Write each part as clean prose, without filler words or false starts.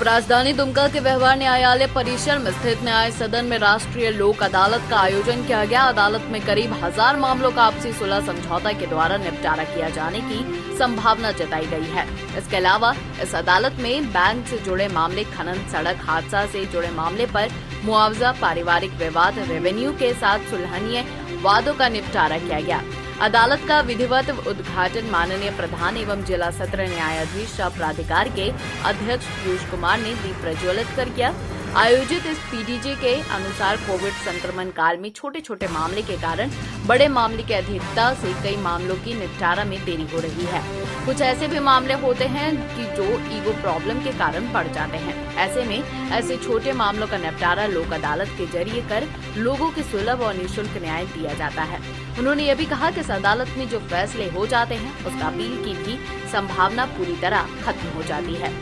उपराजधानी दुमका के व्यवहार न्यायालय परिसर में स्थित न्याय सदन में राष्ट्रीय लोक अदालत का आयोजन किया गया। अदालत में करीब 1000 मामलों का आपसी सुलह समझौता के द्वारा निपटारा किया जाने की संभावना जताई गई है। इसके अलावा इस अदालत में बैंक से जुड़े मामले, खनन, सड़क हादसा से जुड़े मामले पर मुआवजा, पारिवारिक विवाद, रेवेन्यू के साथ सुलहनीय वादों का निपटारा किया गया। अदालत का विधिवत उद्घाटन माननीय प्रधान एवं जिला सत्र न्यायाधीश प्राधिकार के अध्यक्ष पीयूष कुमार ने दीप प्रज्वलित कर किया। आयोजित इस पीडीजे के अनुसार कोविड संक्रमण काल में छोटे छोटे मामले के कारण बड़े मामले की अधिकता से कई मामलों की निपटारा में देरी हो रही है। कुछ ऐसे भी मामले होते हैं कि जो ईगो प्रॉब्लम के कारण बढ़ जाते हैं। ऐसे में ऐसे छोटे मामलों का निपटारा लोक अदालत के जरिए कर लोगों की सुलभ और निःशुल्क न्याय दिया जाता है। उन्होंने ये भी कहा कि इस अदालत में जो फैसले हो जाते हैं उसका अपील की भी संभावना पूरी तरह खत्म हो जाती है।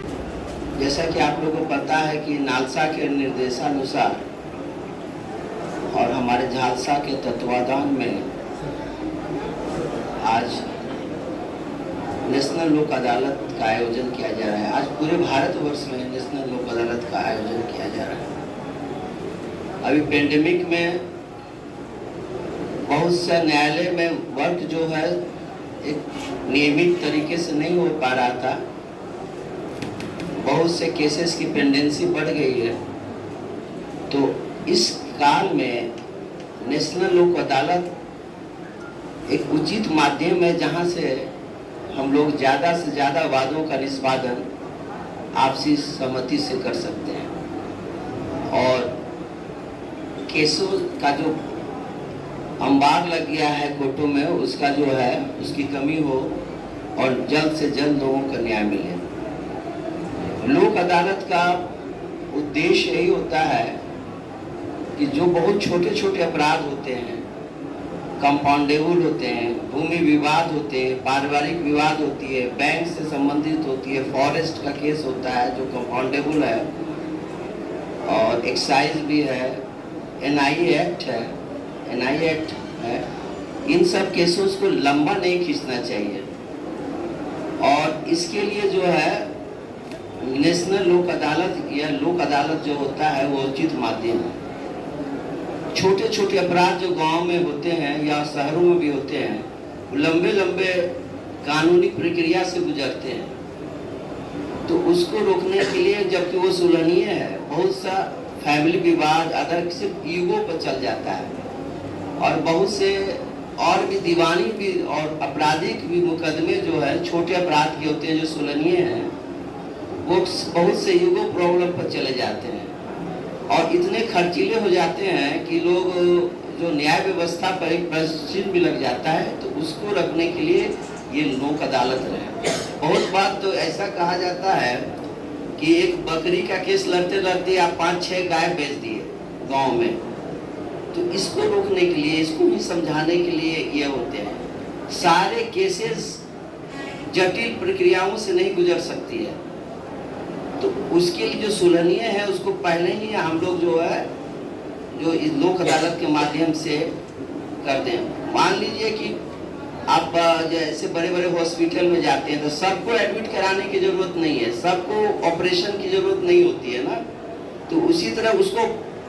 जैसा कि आप लोगों को पता है कि नालसा के निर्देशानुसार और हमारे झालसा के तत्वाधान में आज नेशनल लोक अदालत का आयोजन किया जा रहा है। आज पूरे भारतवर्ष में नेशनल लोक अदालत का आयोजन किया जा रहा है। अभी पेंडेमिक में बहुत से न्यायालय में वर्क जो है एक नियमित तरीके से नहीं हो पा रहा था। बहुत से केसेस की पेंडेंसी बढ़ गई है। तो इस काल में नेशनल लोक अदालत एक उचित माध्यम है जहां से हम लोग ज़्यादा से ज़्यादा वादों का निष्पादन आपसी सहमति से कर सकते हैं और केसों का जो अंबार लग गया है कोर्टों में उसका जो है उसकी कमी हो और जल्द से जल्द लोगों को न्याय मिले। लोक अदालत का उद्देश्य यही होता है कि जो बहुत छोटे छोटे अपराध होते हैं, कंपाउंडेबल होते हैं, भूमि विवाद होते हैं, पारिवारिक विवाद होती है, बैंक से संबंधित होती है, फॉरेस्ट का केस होता है जो कंपाउंडेबल है और एक्साइज भी है, एनआई एक्ट है। इन सब केसों को लंबा नहीं खींचना चाहिए और इसके लिए जो है नेशनल लोक अदालत या लोक अदालत जो होता है वो उचित माध्यम है। छोटे छोटे अपराध जो गांव में होते हैं या शहरों में भी होते हैं लंबे लंबे कानूनी प्रक्रिया से गुजरते हैं। तो उसको रोकने के लिए जबकि वो सुलहनीय है, बहुत सा फैमिली विवाद अदर सिर्फ ईगो पर चल जाता है और बहुत से और भी दीवानी भी और आपराधिक भी मुकदमे जो है छोटे अपराध के होते हैं जो सुलहनीय हैं वो बहुत से ईगो प्रॉब्लम पर चले जाते हैं और इतने खर्चीले हो जाते हैं कि लोग जो न्याय व्यवस्था पर एक प्रश्न भी लग जाता है। तो उसको रखने के लिए ये लोक अदालत रहे। बहुत बार तो ऐसा कहा जाता है कि एक बकरी का केस लड़ते लड़ते आप 5-6 गाय बेच दिए गांव में। तो इसको रोकने के लिए, इसको भी समझाने के लिए ये होते हैं। सारे केसेस जटिल प्रक्रियाओं से नहीं गुजर सकती है तो उसके लिए जो सुलहनीय है उसको पहले ही हम लोग जो है जो इस लोक अदालत के माध्यम से कर दें। मान लीजिए कि आप जैसे बड़े बड़े हॉस्पिटल में जाते हैं तो सबको एडमिट कराने की जरूरत नहीं है, सबको ऑपरेशन की जरूरत नहीं होती है ना। तो उसी तरह उसको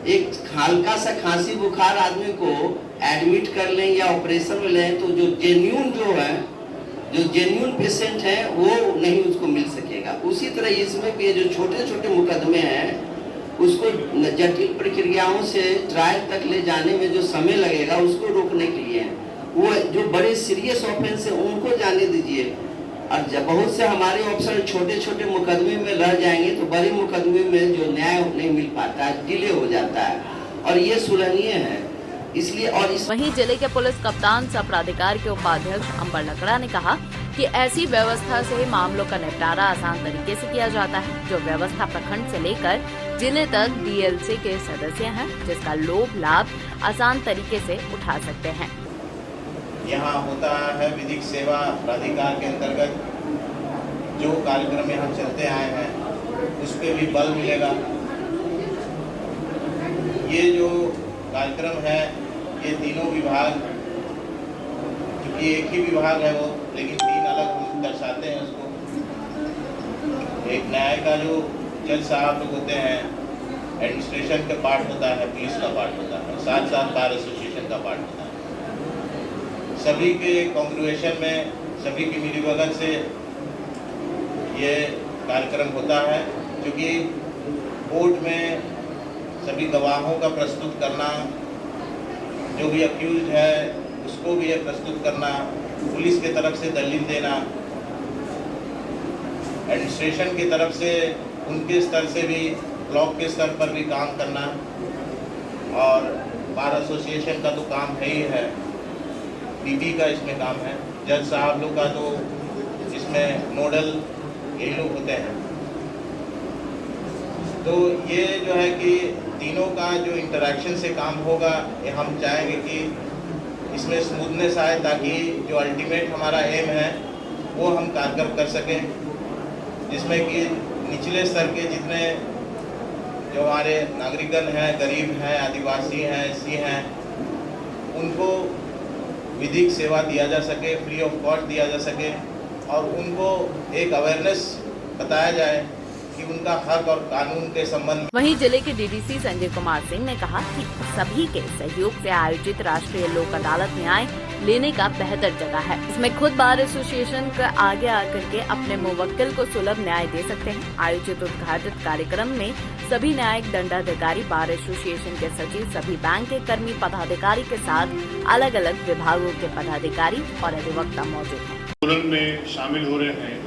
एक हल्का सा खांसी बुखार आदमी को एडमिट कर लें या ऑपरेशन में लें तो जो जेन्युइन पेशेंट है वो नहीं उसको मिल सकेगा। उसी तरह इसमें भी जो छोटे छोटे मुकदमे हैं उसको जटिल प्रक्रियाओं से ट्रायल तक ले जाने में जो समय लगेगा उसको रोकने के लिए वो जो बड़े सीरियस ऑफेंस है उनको जाने दीजिए। और जब बहुत से हमारे ऑफिसर छोटे छोटे मुकदमे में लड़ जाएंगे तो बड़े मुकदमे में जो न्याय नहीं मिल पाता है, डिले हो जाता है और ये सुलहनीय है इसलिए। और वहीं जिले के पुलिस कप्तान सह प्राधिकार के उपाध्यक्ष अंबर लकड़ा ने कहा कि ऐसी व्यवस्था से मामलों का निपटारा आसान तरीके से किया जाता है। जो व्यवस्था प्रखंड से लेकर जिले तक डीएलसी के सदस्य हैं जिसका लाभ आसान तरीके से उठा सकते हैं। यहाँ होता है विधिक सेवा प्राधिकार के अंतर्गत जो कार्यक्रम यहाँ चलते आए हैं उस पर भी बल मिलेगा। ये जो कार्यक्रम है ये तीनों विभाग, क्योंकि एक ही विभाग है वो लेकिन 3 अलग रूप दर्शाते हैं उसको। एक न्याय का जो जज साहब लोग होते हैं, एडमिनिस्ट्रेशन का पार्ट होता है, पुलिस का पार्ट होता है, साथ साथ बार एसोसिएशन का पार्ट होता है। सभी के कॉन्ग्रुएशन में, सभी की मिलीभगत से ये कार्यक्रम होता है, क्योंकि कोर्ट में सभी गवाहों का प्रस्तुत करना, जो भी अक्यूज्ड है उसको भी ये प्रस्तुत करना, पुलिस के तरफ से दलील देना, एडमिनिस्ट्रेशन की तरफ से उनके स्तर से भी, ब्लॉक के स्तर पर भी काम करना, और बार एसोसिएशन का तो काम है ही है, पीपी का इसमें काम है, जज साहब लोग का तो इसमें नोडल यही लोग होते हैं। तो ये जो है कि तीनों का जो इंटरेक्शन से काम होगा, ये हम चाहेंगे कि इसमें स्मूथनेस आए, ताकि जो अल्टीमेट हमारा एम है वो हम कारगर कर सकें, जिसमें कि निचले स्तर के जितने जो हमारे नागरिकगण हैं, गरीब हैं, आदिवासी हैं, एससी हैं, उनको विधिक सेवा दिया जा सके, फ्री ऑफ कॉस्ट दिया जा सके, और उनको एक अवेयरनेस बताया जाए कि उनका हक और कानून के संबंध। वहीं जिले के डीडीसी संजय कुमार सिंह ने कहा कि सभी के सहयोग से आयोजित राष्ट्रीय लोक अदालत न्याय लेने का बेहतर जगह है। इसमें खुद बार एसोसिएशन के आगे आकर के अपने मुवक्किल को सुलभ न्याय दे सकते हैं। आयोजित उद्घाटित कार्यक्रम में सभी न्यायिक दंडाधिकारी, बार एसोसिएशन के सचिव, सभी बैंक के कर्मी पदाधिकारी के साथ अलग अलग विभागों के पदाधिकारी और अधिवक्ता मौजूद हैं। में शामिल हो रहे हैं,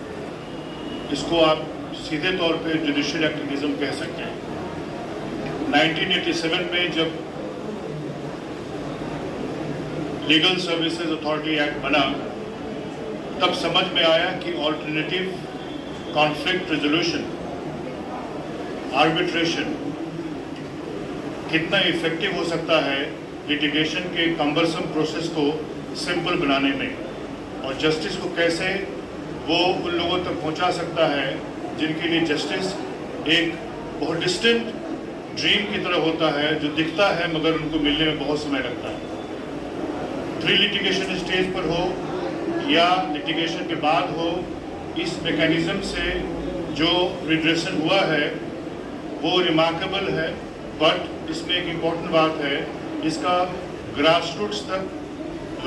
इसको आप सीधे तौर पे जुडिशियल एक्टिविज्म कह सकते हैं। 1987 में जब लीगल सर्विसेज अथॉरिटी एक्ट बना, तब समझ में आया कि ऑल्टरनेटिव कॉन्फ्लिक्ट रेजोल्यूशन, आर्बिट्रेशन कितना इफेक्टिव हो सकता है लिटिगेशन के कम्बरसम प्रोसेस को सिंपल बनाने में, और जस्टिस को कैसे वो उन लोगों तक पहुंचा सकता है जिनके लिए जस्टिस एक बहुत डिस्टेंट ड्रीम की तरह होता है, जो दिखता है मगर उनको मिलने में बहुत समय लगता है। प्री लिटिगेशन स्टेज पर हो या लिटिगेशन के बाद हो, इस मैकेनिज्म से जो रिड्रेशन हुआ है वो रिमार्केबल है, बट इसमें एक इम्पॉर्टेंट बात है, इसका ग्रास रूट्स तक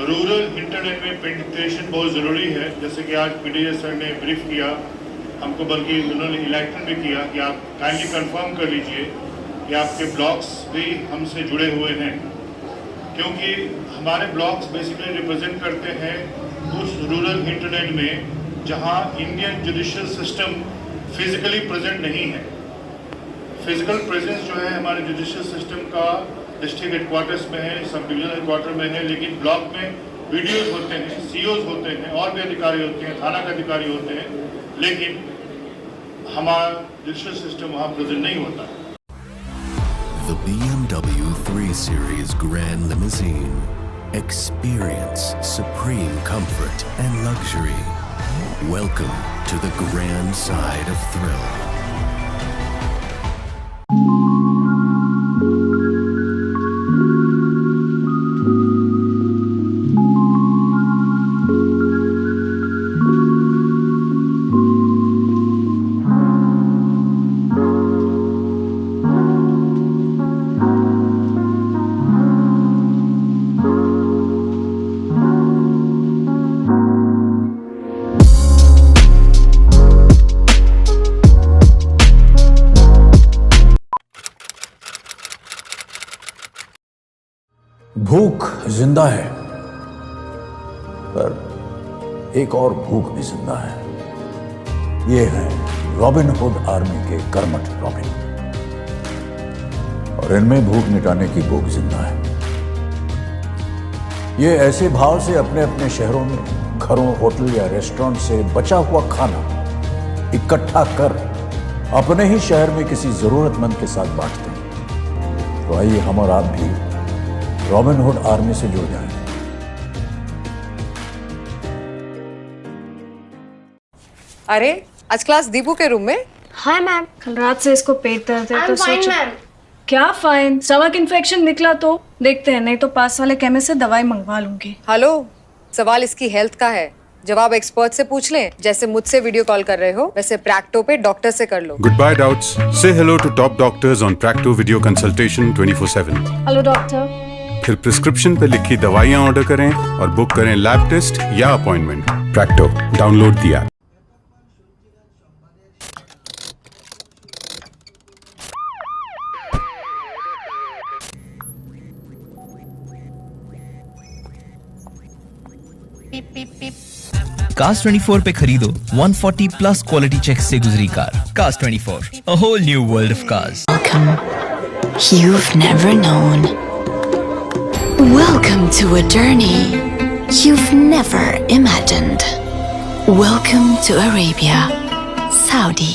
रूरल हिंटरलैंड में पेनिट्रेशन बहुत ज़रूरी है। जैसे कि आज पीडीएस सर ने ब्रीफ किया हमको, बल्कि उन्होंने इलाइटन भी किया कि आप काइंडली कंफर्म कर लीजिए कि आपके ब्लॉक्स भी हमसे जुड़े हुए हैं, क्योंकि हमारे ब्लॉक्स बेसिकली रिप्रेजेंट करते हैं उस रूरल हिंटरलैंड में जहां Indian judicial system physically present नहीं है। फिजिकल प्रेजेंस जो है हमारे जुडिशियल सिस्टम का डिस्ट्रिक्ट हेडक्वार्टर्स में है, सब डिवीजन हेडक्वार्टर में है, लेकिन ब्लॉक में वीडियोज होते हैं, सीओज होते हैं, और भी अधिकारी होते हैं, थाना के अधिकारी होते हैं, लेकिन हमारा जुडिशियल सिस्टम वहाँ प्रेजेंट नहीं होता। The BMW 3 Series Grand Limousine. Experience supreme comfort and luxury. Welcome to the grand side of thrill. भूख जिंदा है, पर एक और भूख भी जिंदा है। ये है रॉबिन हुड आर्मी के कर्मठ रॉबिन, और इनमें भूख मिटाने की भूख जिंदा है। ये ऐसे भाव से अपने अपने शहरों में घरों, होटल या रेस्टोरेंट से बचा हुआ खाना इकट्ठा कर अपने ही शहर में किसी जरूरतमंद के साथ बांटते हैं। तो आइए हम और आप भी रॉबिन हुड आर्मी से जुड़ जाएं। अरे आज क्लास दीपू के रूम में? हाय मैम, कल रात से इसको पेट दर्द है, तो फाइन मैम। क्या फाइन? स्टमक इन्फेक्शन निकला तो देखते हैं, नहीं तो पास वाले केमिस्ट से दवाई मंगवा लूंगी। हेलो, सवाल इसकी हेल्थ का है, जब आप एक्सपर्ट से पूछ लें, जैसे मुझसे वीडियो कॉल कर रहे हो वैसे प्रैक्टो पे डॉक्टर से कर लो। Goodbye doubts. Say hello to top doctors on Practo Video Consultation 24/7. Hello doctor. फिर प्रिस्क्रिप्शन पे लिखी दवाइयाँ ऑर्डर करें और बुक करें लैब टेस्ट या appointment. Practo, download the app. Cars 24 पे खरीदो 140 प्लस क्वालिटी चेक से गुजरी car. Cars 24, a whole new world of cars. Welcome. You've never known. Welcome to a journey you've never imagined. Welcome to Arabia, Saudi.